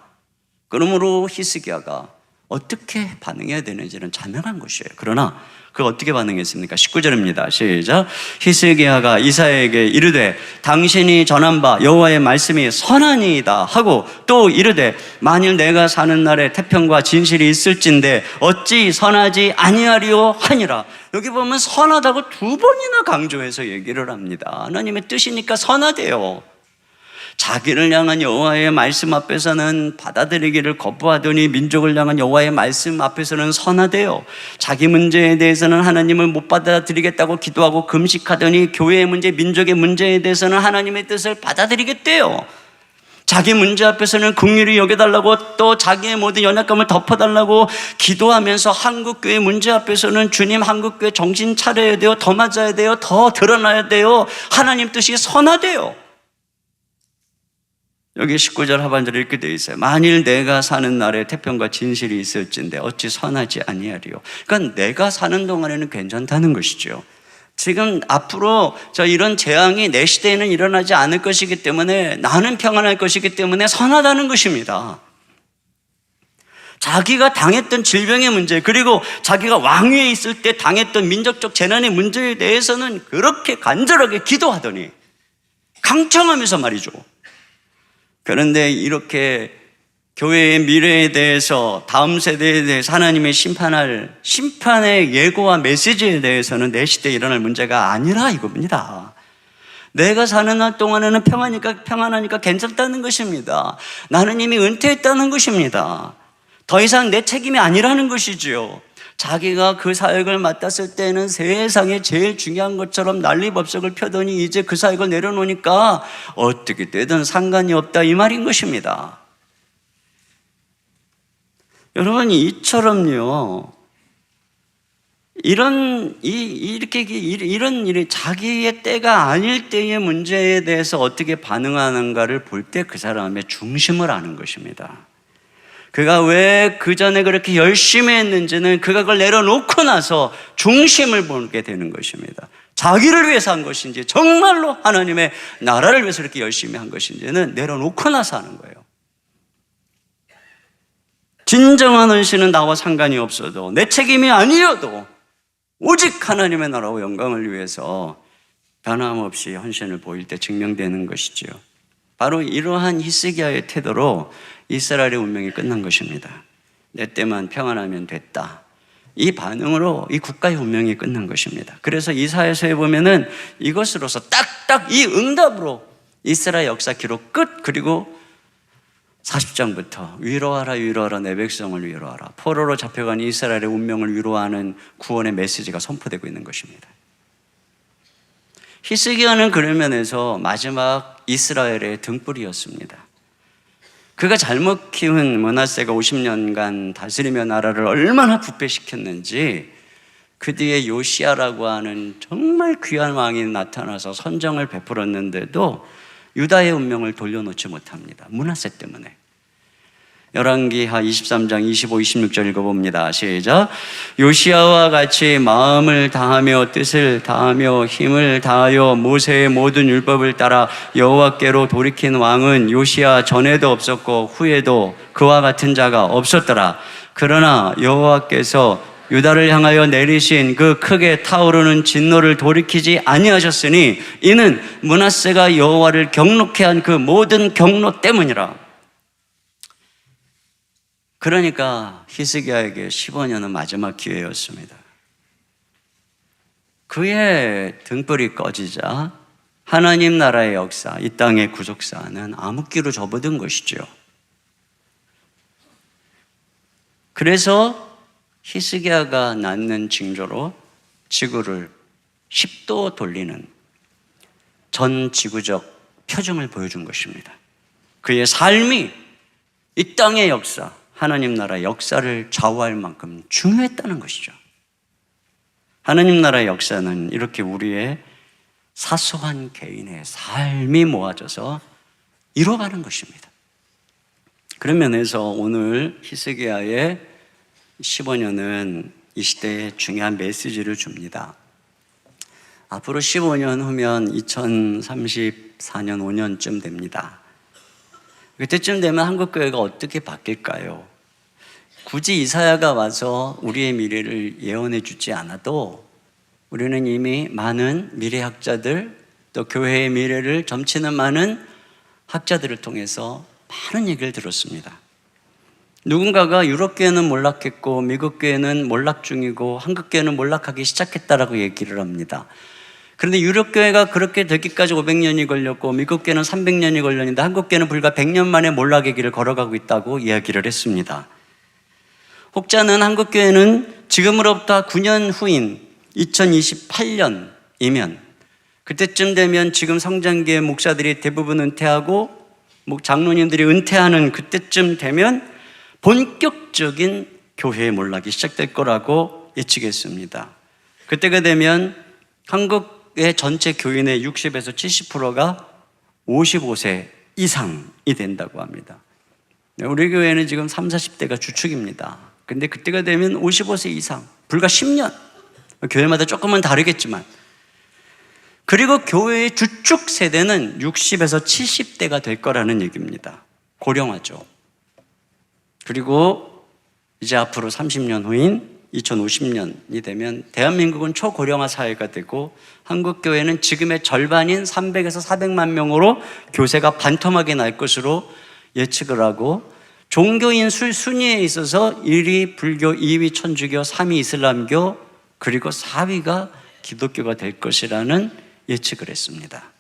그러므로 히스기야가 어떻게 반응해야 되는지는 자명한 것이에요. 그러나 그 어떻게 반응했습니까? 19절입니다. 시작. 히스기야가 이사야에게 이르되 당신이 전한 바 여호와의 말씀이 선하니이다 하고 또 이르되 만일 내가 사는 날에 태평과 진실이 있을진데 어찌 선하지 아니하리요 하니라. 여기 보면 선하다고 두 번이나 강조해서 얘기를 합니다. 하나님의 뜻이니까 선하대요. 자기를 향한 여호와의 말씀 앞에서는 받아들이기를 거부하더니 민족을 향한 여호와의 말씀 앞에서는 선하대요. 자기 문제에 대해서는 하나님을 못 받아들이겠다고 기도하고 금식하더니 교회의 문제, 민족의 문제에 대해서는 하나님의 뜻을 받아들이겠대요. 자기 문제 앞에서는 긍휼히 여겨달라고 또 자기의 모든 연약감을 덮어달라고 기도하면서 한국교회 문제 앞에서는 주님 한국교회 정신 차려야 돼요. 더 맞아야 돼요. 더 드러나야 돼요. 하나님 뜻이 선하대요. 여기 19절 하반절에 이렇게 되어 있어요. 만일 내가 사는 날에 태평과 진실이 있을진데 어찌 선하지 아니하리요. 그러니까 내가 사는 동안에는 괜찮다는 것이죠. 지금 앞으로 이런 재앙이 내 시대에는 일어나지 않을 것이기 때문에 나는 평안할 것이기 때문에 선하다는 것입니다. 자기가 당했던 질병의 문제, 그리고 자기가 왕위에 있을 때 당했던 민족적 재난의 문제에 대해서는 그렇게 간절하게 기도하더니 강청하면서 말이죠. 그런데 이렇게 교회의 미래에 대해서, 다음 세대에 대해서 하나님의 심판의 예고와 메시지에 대해서는 내 시대에 일어날 문제가 아니라 이겁니다. 내가 사는 날 동안에는 평안하니까 괜찮다는 것입니다. 나는 이미 은퇴했다는 것입니다. 더 이상 내 책임이 아니라는 것이지요. 자기가 그 사역을 맡았을 때는 세상에 제일 중요한 것처럼 난리법석을 펴더니 이제 그 사역을 내려놓으니까 어떻게 되든 상관이 없다, 이 말인 것입니다. 여러분, 이처럼요, 이런 일이 자기의 때가 아닐 때의 문제에 대해서 어떻게 반응하는가를 볼 때 그 사람의 중심을 아는 것입니다. 그가 왜 그 전에 그렇게 열심히 했는지는 그가 그걸 내려놓고 나서 중심을 보게 되는 것입니다. 자기를 위해서 한 것인지 정말로 하나님의 나라를 위해서 이렇게 열심히 한 것인지는 내려놓고 나서 하는 거예요. 진정한 헌신은 나와 상관이 없어도, 내 책임이 아니어도 오직 하나님의 나라와 영광을 위해서 변함없이 헌신을 보일 때 증명되는 것이지요. 바로 이러한 히스기야의 태도로 이스라엘의 운명이 끝난 것입니다. 내 때만 평안하면 됐다, 이 반응으로 이 국가의 운명이 끝난 것입니다. 그래서 이사야서에 보면은 이것으로서 딱딱 이 응답으로 이스라엘 역사 기록 끝. 그리고 40장부터 위로하라 내 백성을 위로하라, 포로로 잡혀간 이스라엘의 운명을 위로하는 구원의 메시지가 선포되고 있는 것입니다. 히스기야는 그런 면에서 마지막 이스라엘의 등불이었습니다. 그가 잘못 키운 므낫세가 50년간 다스리며 나라를 얼마나 부패시켰는지, 그 뒤에 요시야라고 하는 정말 귀한 왕이 나타나서 선정을 베풀었는데도 유다의 운명을 돌려놓지 못합니다. 므낫세 때문에. 열왕기하 23장 25, 26절 읽어봅니다. 시작. 요시야와 같이 마음을 다하며 뜻을 다하며 힘을 다하여 모세의 모든 율법을 따라 여호와께로 돌이킨 왕은 요시야 전에도 없었고 후에도 그와 같은 자가 없었더라. 그러나 여호와께서 유다를 향하여 내리신 그 크게 타오르는 진노를 돌이키지 아니하셨으니 이는 므낫세가 여호와를 경록케 한 그 모든 경로 때문이라. 그러니까 히스기야에게 15년은 마지막 기회였습니다. 그의 등불이 꺼지자 하나님 나라의 역사, 이 땅의 구속사는 암흑기로 접어든 것이죠. 그래서 히스기야가 낳는 징조로 지구를 10도 돌리는 전 지구적 표징을 보여준 것입니다. 그의 삶이 이 땅의 역사, 하나님 나라의 역사를 좌우할 만큼 중요했다는 것이죠. 하나님 나라의 역사는 이렇게 우리의 사소한 개인의 삶이 모아져서 이루어가는 것입니다. 그런 면에서 오늘 히스기야의 15년은 이 시대에 중요한 메시지를 줍니다. 앞으로 15년 후면 2034년 5년쯤 됩니다. 그때쯤 되면 한국교회가 어떻게 바뀔까요? 굳이 이사야가 와서 우리의 미래를 예언해 주지 않아도 우리는 이미 많은 미래학자들, 또 교회의 미래를 점치는 많은 학자들을 통해서 많은 얘기를 들었습니다. 누군가가 유럽교회는 몰락했고 미국교회는 몰락 중이고 한국교회는 몰락하기 시작했다라고 얘기를 합니다. 그런데 유럽교회가 그렇게 되기까지 500년이 걸렸고 미국교회는 300년이 걸렸는데 한국교회는 불과 100년 만에 몰락의 길을 걸어가고 있다고 이야기를 했습니다. 혹자는 한국교회는 지금으로부터 9년 후인 2028년이면, 그때쯤 되면 지금 성장기의 목사들이 대부분 은퇴하고 장로님들이 은퇴하는 그때쯤 되면 본격적인 교회의 몰락이 시작될 거라고 예측했습니다. 그때가 되면 한국의 전체 교인의 60에서 70%가 55세 이상이 된다고 합니다. 우리 교회는 지금 30, 40대가 주축입니다. 근데 그때가 되면 55세 이상, 불과 10년, 교회마다 조금은 다르겠지만, 그리고 교회의 주축 세대는 60에서 70대가 될 거라는 얘기입니다. 고령화죠. 그리고 이제 앞으로 30년 후인 2050년이 되면 대한민국은 초고령화 사회가 되고 한국교회는 지금의 절반인 300에서 400만 명으로 교세가 반토막이 날 것으로 예측을 하고, 종교인 순위에 있어서 1위 불교, 2위 천주교, 3위 이슬람교, 그리고 4위가 기독교가 될 것이라는 예측을 했습니다.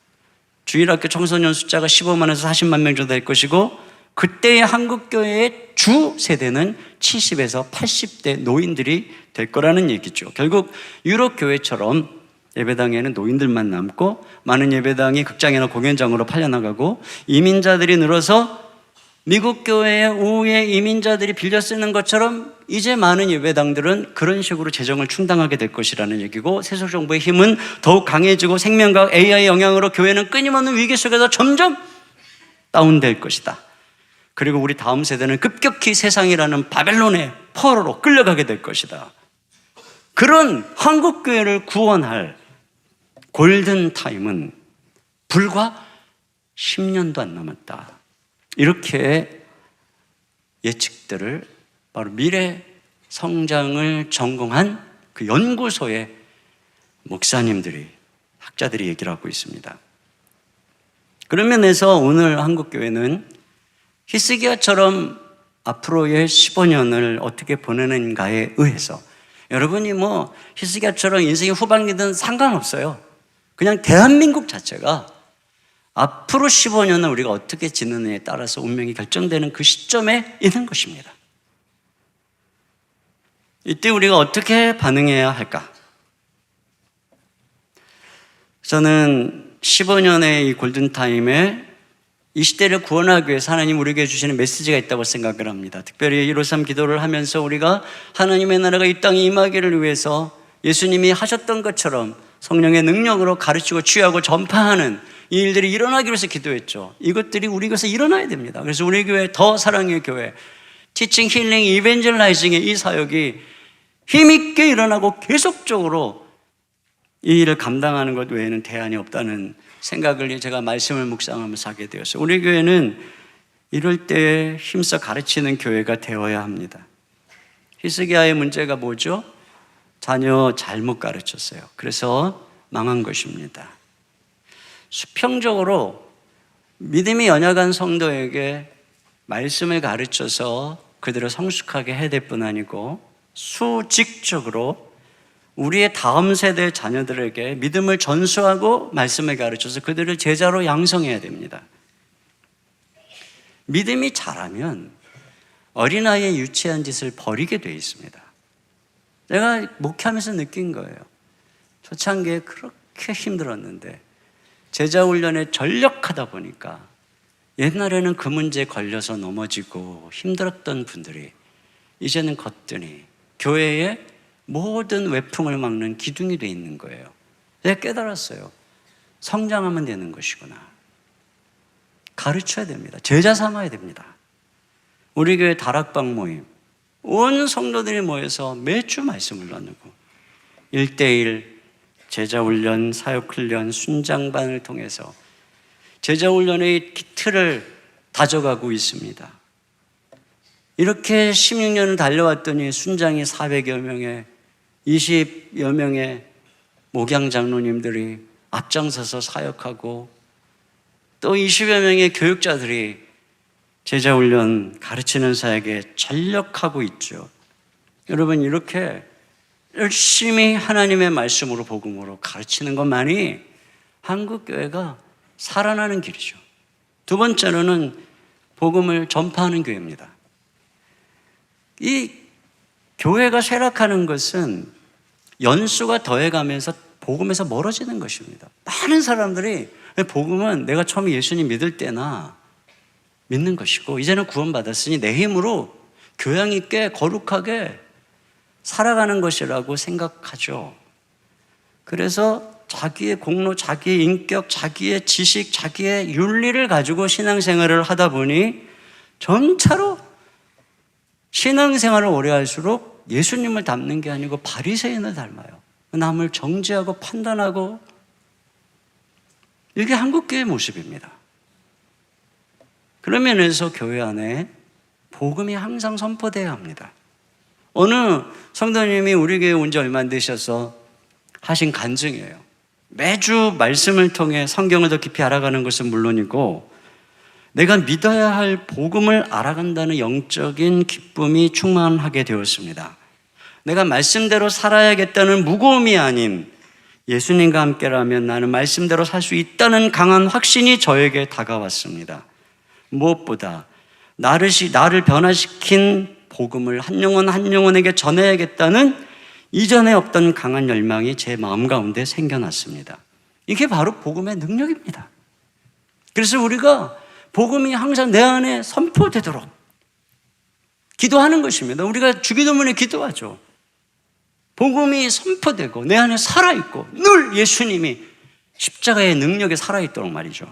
주일학교 청소년 숫자가 15만에서 40만 명 정도 될 것이고, 그때의 한국교회의 주 세대는 70에서 80대 노인들이 될 거라는 얘기죠. 결국 유럽 교회처럼 예배당에는 노인들만 남고 많은 예배당이 극장이나 공연장으로 팔려나가고, 이민자들이 늘어서 미국 교회의 오후에 이민자들이 빌려 쓰는 것처럼 이제 많은 예배당들은 그런 식으로 재정을 충당하게 될 것이라는 얘기고, 세속 정부의 힘은 더욱 강해지고 생명과학 AI 영향으로 교회는 끊임없는 위기 속에서 점점 다운될 것이다. 그리고 우리 다음 세대는 급격히 세상이라는 바벨론의 포로로 끌려가게 될 것이다. 그런 한국교회를 구원할 골든타임은 불과 10년도 안 남았다. 이렇게 예측들을 바로 미래 성장을 전공한 그 연구소의 목사님들이, 학자들이 얘기를 하고 있습니다. 그런 면에서 오늘 한국교회는 히스기야처럼 앞으로의 15년을 어떻게 보내는가에 의해서, 여러분이 뭐 히스기야처럼 인생의 후반기든 상관없어요. 그냥 대한민국 자체가 앞으로 15년을 우리가 어떻게 지내느냐에 따라서 운명이 결정되는 그 시점에 있는 것입니다. 이때 우리가 어떻게 반응해야 할까? 저는 15년의 이 골든타임에 이 시대를 구원하기 위해서 하나님 우리에게 주시는 메시지가 있다고 생각을 합니다. 특별히 153 기도를 하면서 우리가 하나님의 나라가 이 땅에 임하기를 위해서 예수님이 하셨던 것처럼 성령의 능력으로 가르치고 치유하고 전파하는 이 일들이 일어나기 위해서 기도했죠. 이것들이 우리 교회에서 일어나야 됩니다. 그래서 우리 교회 더 사랑의 교회, 티칭, 힐링, 이벤젤라이징의 이 사역이 힘있게 일어나고 계속적으로 이 일을 감당하는 것 외에는 대안이 없다는 생각을 제가 말씀을 묵상하면서 하게 되었어요. 우리 교회는 이럴 때 힘써 가르치는 교회가 되어야 합니다. 히스기야의 문제가 뭐죠? 자녀 잘못 가르쳤어요. 그래서 망한 것입니다. 수평적으로 믿음이 연약한 성도에게 말씀을 가르쳐서 그들을 성숙하게 해야 될 뿐 아니고, 수직적으로 우리의 다음 세대의 자녀들에게 믿음을 전수하고 말씀을 가르쳐서 그들을 제자로 양성해야 됩니다. 믿음이 자라면 어린아이의 유치한 짓을 버리게 되어 있습니다. 내가 목회하면서 느낀 거예요. 초창기에 그렇게 힘들었는데 제자 훈련에 전력하다 보니까 옛날에는 그 문제에 걸려서 넘어지고 힘들었던 분들이 이제는 걷더니 교회의 모든 외풍을 막는 기둥이 되어 있는 거예요. 내가 깨달았어요. 성장하면 되는 것이구나. 가르쳐야 됩니다. 제자 삼아야 됩니다. 우리 교회 다락방 모임, 온 성도들이 모여서 매주 말씀을 나누고 1대1 제자훈련, 사역훈련, 순장반을 통해서 제자훈련의 틀을 다져가고 있습니다. 이렇게 16년을 달려왔더니 순장이 400여 명에 20여 명의 목양 장로님들이 앞장서서 사역하고, 또 20여 명의 교육자들이 제자훈련 가르치는 사역에 전력하고 있죠. 여러분, 이렇게 열심히 하나님의 말씀으로 복음으로 가르치는 것만이 한국교회가 살아나는 길이죠. 두 번째로는 복음을 전파하는 교회입니다. 이 교회가 쇠락하는 것은 연수가 더해가면서 복음에서 멀어지는 것입니다. 많은 사람들이 복음은 내가 처음에 예수님 믿을 때나 믿는 것이고 이제는 구원받았으니 내 힘으로 교양 있게 거룩하게 살아가는 것이라고 생각하죠. 그래서 자기의 공로, 자기의 인격, 자기의 지식, 자기의 윤리를 가지고 신앙생활을 하다 보니 점차로 신앙생활을 오래 할수록 예수님을 닮는 게 아니고 바리새인을 닮아요. 남을 정죄하고 판단하고, 이게 한국교회의 모습입니다. 그런 면에서 교회 안에 복음이 항상 선포되어야 합니다. 어느 성도님이 우리 교회에 온 지 얼마 안 되셔서 하신 간증이에요. 매주 말씀을 통해 성경을 더 깊이 알아가는 것은 물론이고 내가 믿어야 할 복음을 알아간다는 영적인 기쁨이 충만하게 되었습니다. 내가 말씀대로 살아야겠다는 무거움이 아닌 예수님과 함께라면 나는 말씀대로 살 수 있다는 강한 확신이 저에게 다가왔습니다. 무엇보다 나를 변화시킨 복음을 한 영혼 한 영혼에게 전해야겠다는 이전에 없던 강한 열망이 제 마음 가운데 생겨났습니다. 이게 바로 복음의 능력입니다. 그래서 우리가 복음이 항상 내 안에 선포되도록 기도하는 것입니다. 우리가 주기도문에 기도하죠. 복음이 선포되고 내 안에 살아있고 늘 예수님이 십자가의 능력에 살아있도록 말이죠.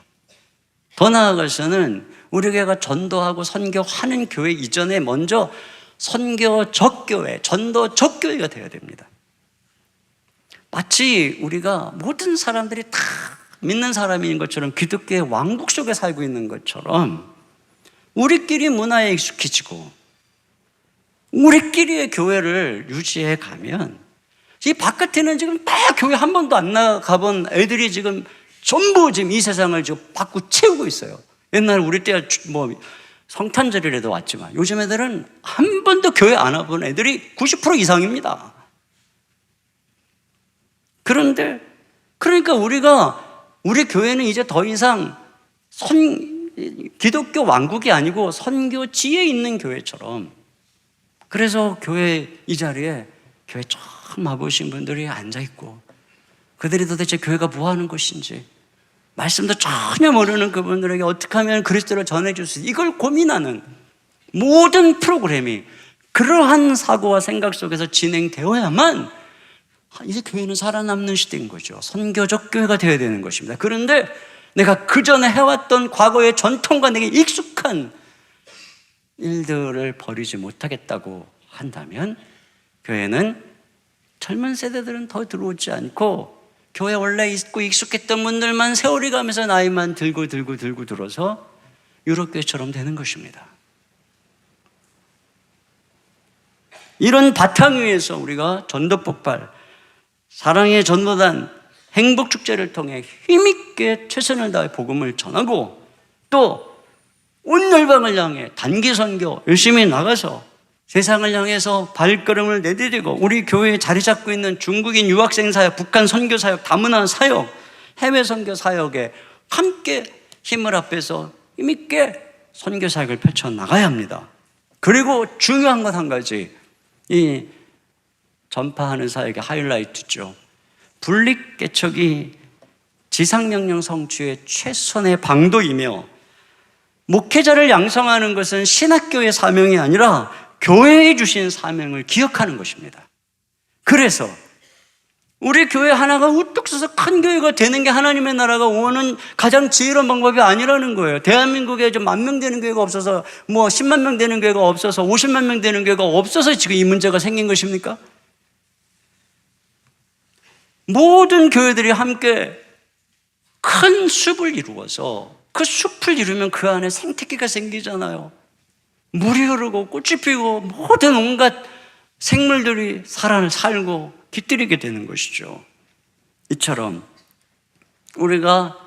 더 나아가서는 우리 교회가 전도하고 선교하는 교회 이전에 먼저 선교적 교회, 전도적 교회가 되어야 됩니다. 마치 우리가 모든 사람들이 다 믿는 사람인 것처럼 기독교의 왕국 속에 살고 있는 것처럼 우리끼리 문화에 익숙해지고 우리끼리의 교회를 유지해 가면 이 바깥에는 지금 다 교회 한 번도 안 나가본 애들이 지금 전부 지금 이 세상을 지금 받고 채우고 있어요. 옛날 우리 때 뭐 성탄절이라도 왔지만 요즘 애들은 한 번도 교회 안 와본 애들이 90% 이상입니다. 그러니까 우리 교회는 이제 더 이상 기독교 왕국이 아니고 선교지에 있는 교회처럼, 그래서 교회 이 자리에 교회 처음 와보신 분들이 앉아있고 그들이 도대체 교회가 뭐 하는 것인지 말씀도 전혀 모르는 그분들에게 어떻게 하면 그리스도를 전해줄 수 있을지 이걸 고민하는 모든 프로그램이 그러한 사고와 생각 속에서 진행되어야만 이제 교회는 살아남는 시대인 거죠. 선교적 교회가 되어야 되는 것입니다. 그런데 내가 그전에 해왔던 과거의 전통과 내게 익숙한 일들을 버리지 못하겠다고 한다면 교회는 젊은 세대들은 더 들어오지 않고 교회 원래 있고 익숙했던 분들만 세월이 가면서 나이만 들고 들어서 유럽교회처럼 되는 것입니다. 이런 바탕 위에서 우리가 전도폭발, 사랑의 전도단, 행복축제를 통해 힘있게 최선을 다해 복음을 전하고 또 온 열방을 향해 단기 선교 열심히 나가서 세상을 향해서 발걸음을 내디디고 우리 교회에 자리 잡고 있는 중국인 유학생 사역, 북한 선교 사역, 다문화 사역, 해외 선교 사역에 함께 힘을 합해서 힘있게 선교 사역을 펼쳐나가야 합니다. 그리고 중요한 것 한 가지, 이 전파하는 사역의 하이라이트죠. 분립개척이 지상명령 성취의 최선의 방도이며 목회자를 양성하는 것은 신학교의 사명이 아니라 교회에 주신 사명을 기억하는 것입니다. 그래서 우리 교회 하나가 우뚝 서서 큰 교회가 되는 게 하나님의 나라가 오는 가장 지혜로운 방법이 아니라는 거예요. 대한민국에 좀 10,000명 되는 교회가 없어서, 뭐 10만 명 되는 교회가 없어서, 50만 명 되는 교회가 없어서 지금 이 문제가 생긴 것입니까? 모든 교회들이 함께 큰 숲을 이루어서 그 숲을 이루면 그 안에 생태계가 생기잖아요. 물이 흐르고 꽃이 피고 모든 온갖 생물들이 살고 깃들이게 되는 것이죠. 이처럼 우리가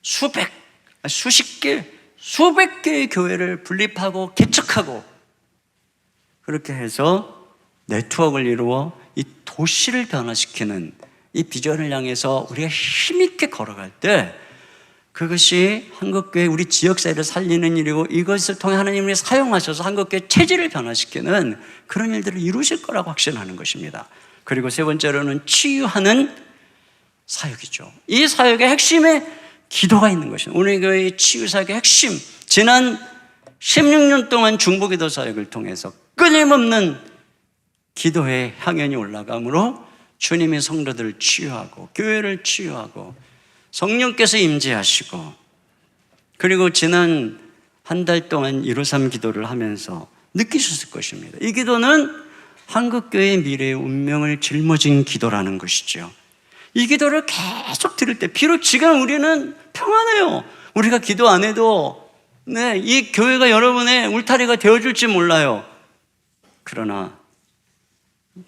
수십 개, 수백 개의 교회를 분립하고 개척하고 그렇게 해서 네트워크를 이루어 이 도시를 변화시키는 이 비전을 향해서 우리가 힘있게 걸어갈 때 그것이 한국교회 우리 지역사회를 살리는 일이고 이것을 통해 하나님이 사용하셔서 한국교회 체질을 변화시키는 그런 일들을 이루실 거라고 확신하는 것입니다. 그리고 세 번째로는 치유하는 사역이죠. 이 사역의 핵심에 기도가 있는 것입니다. 우리 교회의 치유 사역의 핵심, 지난 16년 동안 중보기도 사역을 통해서 끊임없는 기도의 향연이 올라가므로 주님이 성도들을 치유하고 교회를 치유하고 성령께서 임재하시고, 그리고 지난 한 달 동안 153 기도를 하면서 느끼셨을 것입니다. 이 기도는 한국교회의 미래의 운명을 짊어진 기도라는 것이죠. 이 기도를 계속 들을 때 비록 지금 우리는 평안해요. 우리가 기도 안 해도 이 교회가 여러분의 울타리가 되어줄지 몰라요.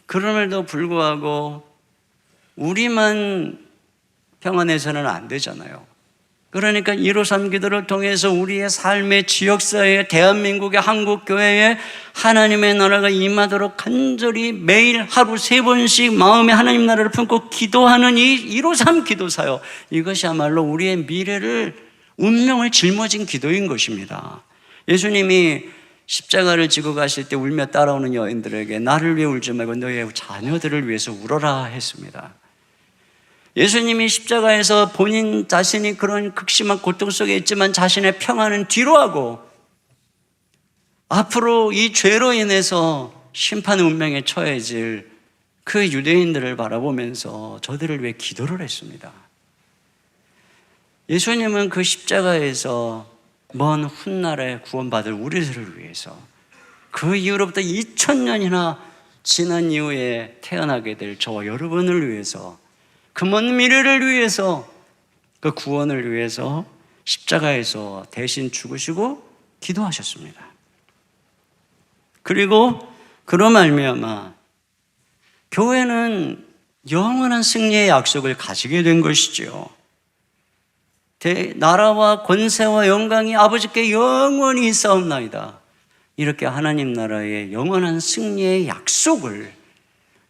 그럼에도 불구하고 우리만 평안해서는 안 되잖아요. 그러니까 153 기도를 통해서 우리의 삶의 지역사회에, 대한민국의 한국교회에 하나님의 나라가 임하도록 간절히 매일 하루 3번씩 마음에 하나님 나라를 품고 기도하는 이 153 기도사요, 이것이야말로 우리의 미래를, 운명을 짊어진 기도인 것입니다. 예수님이 십자가를 지고 가실 때 울며 따라오는 여인들에게 나를 위해 울지 말고 너의 자녀들을 위해서 울어라 했습니다. 예수님이 십자가에서 본인 자신이 그런 극심한 고통 속에 있지만 자신의 평안은 뒤로하고 앞으로 이 죄로 인해서 심판의 운명에 처해질 그 유대인들을 바라보면서 저들을 위해 기도를 했습니다. 예수님은 그 십자가에서 먼 훗날에 구원받을 우리들을 위해서, 그 이후로부터 2000년이나 지난 이후에 태어나게 될 저와 여러분을 위해서, 그 먼 미래를 위해서, 그 구원을 위해서 십자가에서 대신 죽으시고 기도하셨습니다. 그리고 그로 말미암아 교회는 영원한 승리의 약속을 가지게 된 것이죠. 나라와 권세와 영광이 아버지께 영원히 있사옵나이다, 이렇게 하나님 나라의 영원한 승리의 약속을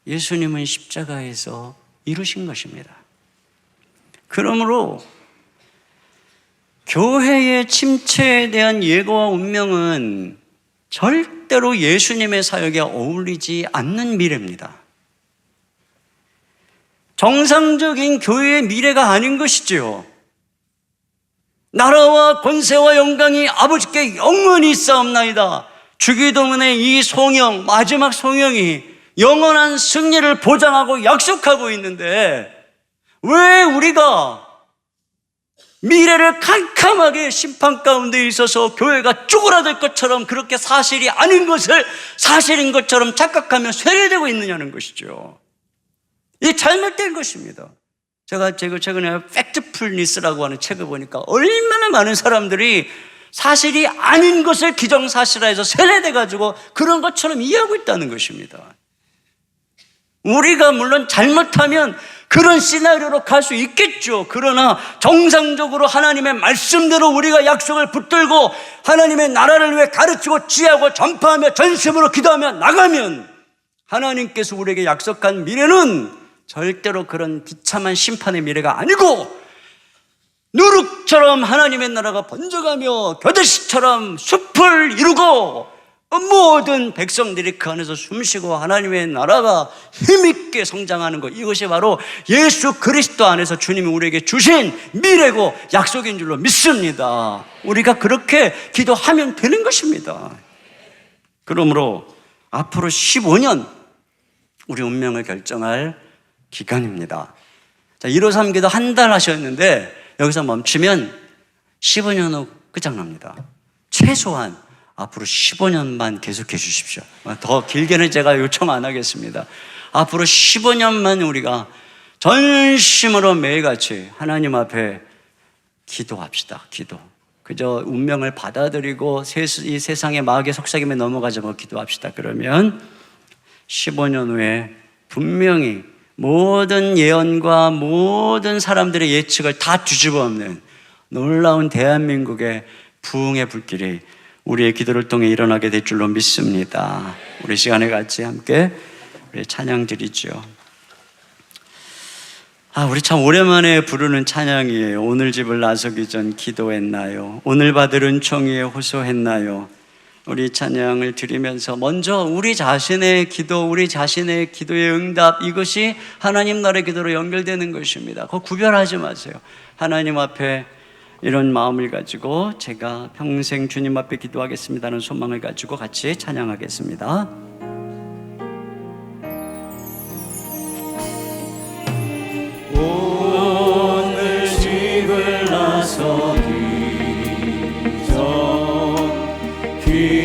예수님은 십자가에서 이루신 것입니다. 그러므로 교회의 침체에 대한 예고와 운명은 절대로 예수님의 사역에 어울리지 않는 미래입니다. 정상적인 교회의 미래가 아닌 것이지요. 나라와 권세와 영광이 아버지께 영원히 있사옵나이다, 주기도문의 이 송영, 마지막 송영이 영원한 승리를 보장하고 약속하고 있는데, 왜 우리가 미래를 캄캄하게 심판 가운데 있어서 교회가 쪼그라들 것처럼 그렇게 사실이 아닌 것을 사실인 것처럼 착각하며 쇠뇌되고 있느냐는 것이죠. 이게 잘못된 것입니다. 제가 최근에 팩트풀니스라고 하는 책을 보니까 얼마나 많은 사람들이 사실이 아닌 것을 기정사실화해서 쇠뇌돼가지고 그런 것처럼 이해하고 있다는 것입니다. 우리가 물론 잘못하면 그런 시나리오로 갈 수 있겠죠. 그러나 정상적으로 하나님의 말씀대로 우리가 약속을 붙들고 하나님의 나라를 위해 가르치고 지혜하고 전파하며 전심으로 기도하며 나가면 하나님께서 우리에게 약속한 미래는 절대로 그런 비참한 심판의 미래가 아니고 누룩처럼 하나님의 나라가 번져가며 겨자씨처럼 숲을 이루고 모든 백성들이 그 안에서 숨쉬고 하나님의 나라가 힘있게 성장하는 것, 이것이 바로 예수 그리스도 안에서 주님이 우리에게 주신 미래고 약속인 줄로 믿습니다. 우리가 그렇게 기도하면 되는 것입니다. 그러므로 앞으로 15년 우리 운명을 결정할 기간입니다. 자, 153 기도 한 달 하셨는데 여기서 멈추면 15년 후 끝장납니다. 최소한 앞으로 15년만 계속해 주십시오. 더 길게는 제가 요청 안 하겠습니다. 앞으로 15년만 우리가 전심으로 매일같이 하나님 앞에 기도합시다. 기도. 그저 운명을 받아들이고 이 세상의 마귀의 속삭임에 넘어가지 말고 기도합시다. 그러면 15년 후에 분명히 모든 예언과 모든 사람들의 예측을 다 뒤집어 엎는 놀라운 대한민국의 부흥의 불길이 우리의 기도를 통해 일어나게 될 줄로 믿습니다. 우리 시간에 같이 함께 우리 찬양 드리죠. 우리 참 오랜만에 부르는 찬양이에요. 오늘 집을 나서기 전 기도했나요? 오늘 받을 은총 위에 호소했나요? 우리 찬양을 드리면서 먼저 우리 자신의 기도, 우리 자신의 기도의 응답, 이것이 하나님 나라의 기도로 연결되는 것입니다. 그거 구별하지 마세요. 하나님 앞에 이런 마음을 가지고 제가 평생 주님 앞에 기도하겠습니다는 소망을 가지고 같이 찬양하겠습니다. 오늘 집을 나서기 전 기도했나요?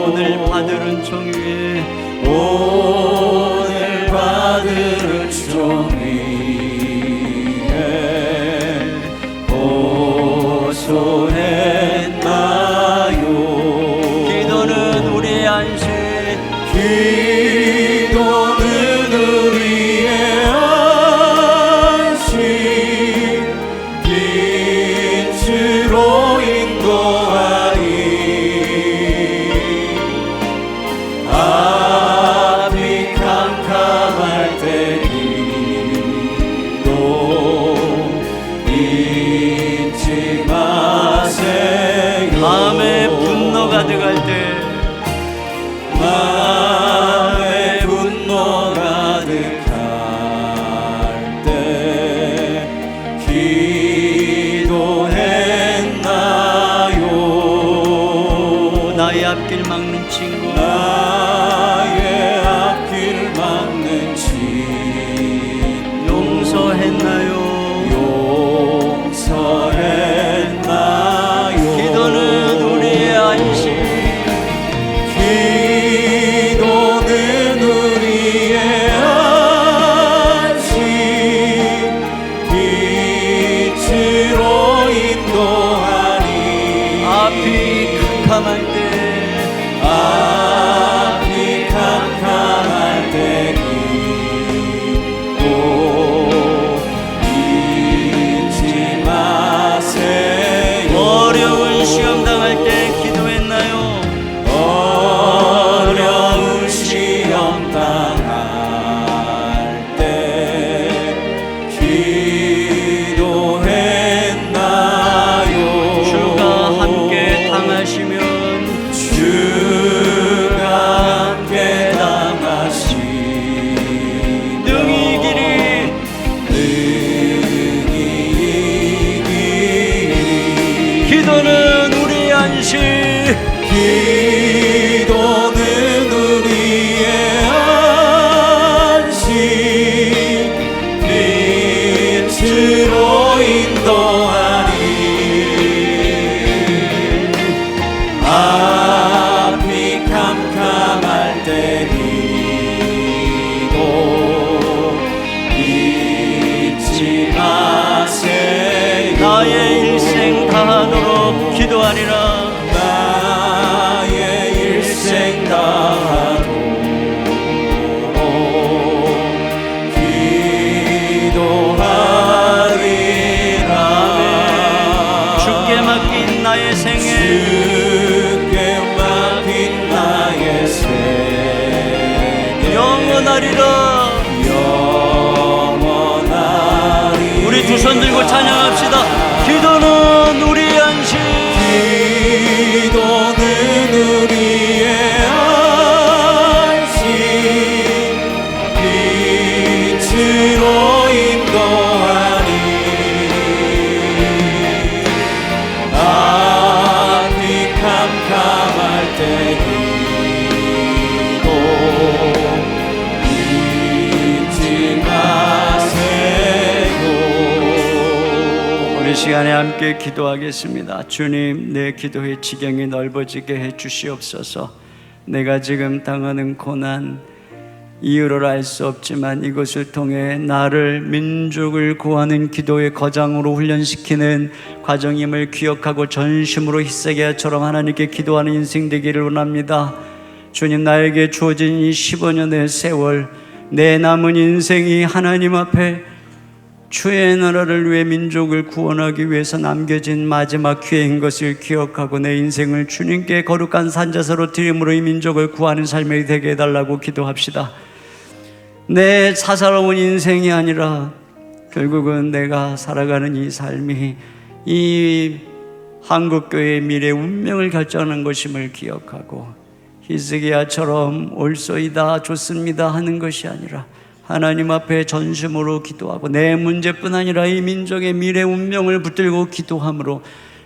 오늘 받을 은총 위에 오늘 받을 은총 위에 호소했나요? 기도는 우리의 안식, 기도는 우리의 인도하리. 앞이 캄캄할 때 기도 잊지 마세요. 마음에 분노 가득할 때 마음에 분노 가득할 때 기도했나요? 나의 앞길 막는 친구, 나의 앞길 막는 친구 용서했나요? 용서했나요? 기도는 우리의 안식, 기도는 우리의 안식, 빛으로 인도하니. 앞이 캄캄할 때 앞이 캄캄할 때 기도 잊지 마세요. 어려운 시험 당할 때 기도했나요? 어려운 시험 당할 때 기도했나요? 주가 함께 당하시면 주가 함께 당하시면 능히 이기리. 능히 이기리. 기도는 우리의 안식, 기도는 우리의 안식, 빛으로 인도하니. 앞이 캄캄할 때 기도 잊지 마세요. 나의 일생 다하도록 기도하리라. 나의 일생 다하도록 기도하리라. 주께 맡긴 나의 생애 주께 맡긴 나의 생애 영원하리라. 영원하리. 우리 두 손 들고 찬양합시다. 기도는 우리의 안식, 기도는 우리의 안식, 빛으로 인도하니. 앞이 캄캄할 때 기도 잊지 마세요. 우리 시간에 함께 기도하겠습니다. 주님, 내 기도의 지경이 넓어지게 해 주시옵소서. 내가 지금 당하는 고난, 이유를 알 수 없지만 이것을 통해 나를, 민족을 구하는 기도의 거장으로 훈련시키는 과정임을 기억하고 전심으로 히스기야처럼 하나님께 기도하는 인생 되기를 원합니다. 주님, 나에게 주어진 이 15년의 세월, 내 남은 인생이 하나님 앞에 주의 나라를 위해 민족을 구원하기 위해서 남겨진 마지막 기회인 것을 기억하고 내 인생을 주님께 거룩한 산자세로 드림으로 이 민족을 구하는 삶이 되게 해달라고 기도합시다. 내 사사로운 인생이 아니라 결국은 내가 살아가는 이 삶이 이 한국교회의 미래 운명을 결정하는 것임을 기억하고 히스기야처럼 옳소이다, 좋습니다 하는 것이 아니라 하나님 앞에 전심으로 기도하고 내 문제뿐 아니라 이 민족의 미래 운명을 붙들고 기도함으로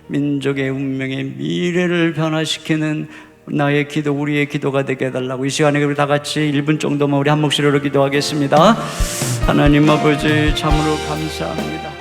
민족의 운명의 미래를 변화시키는 나의 기도, 우리의 기도가 되게 해달라고 이 시간에 우리 다 같이 1분 정도만 우리 한 목소리로 기도하겠습니다. 하나님 아버지, 참으로 감사합니다.